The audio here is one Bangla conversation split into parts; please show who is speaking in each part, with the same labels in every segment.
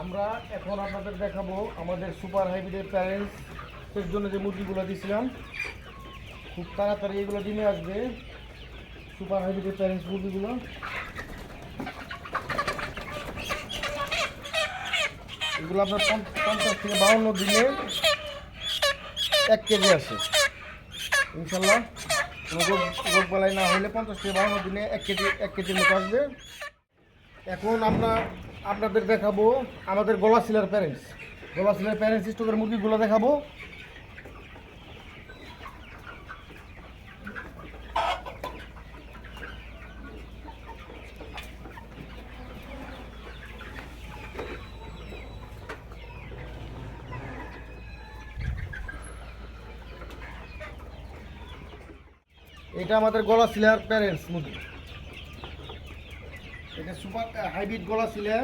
Speaker 1: আমরা এখন আপনাদের দেখাবো আমাদের সুপার হাইব্রিডের প্যারেন্টসের জন্য যে মুরগিগুলো দিয়েছিলাম। খুব তাড়াতাড়ি এগুলো ডিমে আসবে, সুপার হাইব্রিডের প্যারেন্টস মুরগিগুলো। এগুলো আপনার 50 থেকে 52 দিনে 1 কেজি আসে ইনশাল্লাহ। কোনো রোগ বালাই না হলে 50 থেকে 52 দিনে 1 কেজির মতো আসবে। এখন আমরা আপনাদের দেখাবো আমাদের গলাশিলার প্যারেন্টস স্টকের মুরগিগুলো দেখাবো। এটা আমাদের গলাশিলার প্যারেন্টস মুরগি, এটা সুপার হাইব্রিড গলাশিলা।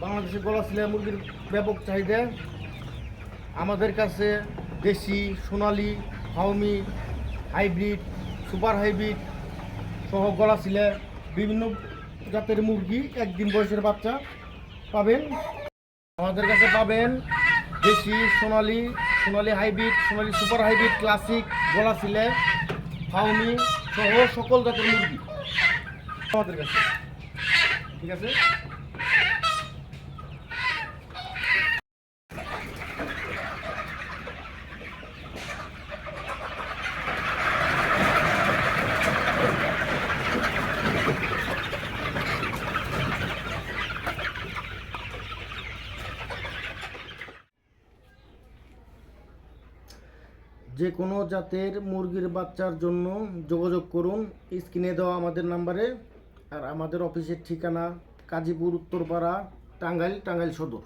Speaker 1: বাংলাদেশের গলাশিলা মুরগির ব্যাপক চাহিদা। আমাদের কাছে দেশি, সোনালি, ফাউমি, হাইব্রিড, সুপার হাইব্রিড সহ গলাশিলা বিভিন্ন জাতের মুরগি একদিন বয়সের বাচ্চা পাবেন। আমাদের কাছে পাবেন দেশি, সোনালি হাইব্রিড, সোনালি সুপার হাইব্রিড, ক্লাসিক, গলাশিলা, ফাউমি সহ সকল জাতের মুরগি আমাদের কাছে। ঠিক আছে। যে কোনো জাতের মুরগির বাচ্চার জন্য যোগাযোগ করুন স্ক্রিনে দেওয়া আমাদের নাম্বারে। আর আমাদের অফিসের ঠিকানা কাজীপুর, উত্তরপাড়া, টাঙ্গাইল সদর।